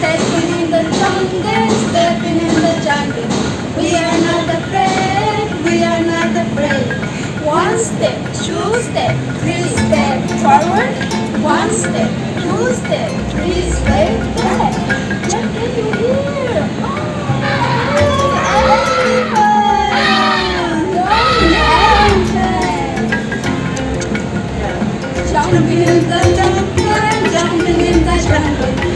Stepping in the jungle, stepping in the jungle. We are not afraid, we are not afraid. One step, two step, three step forward. One step, two step, three step back. What can you hear? Jumping in the jungle, jumping in the jungle.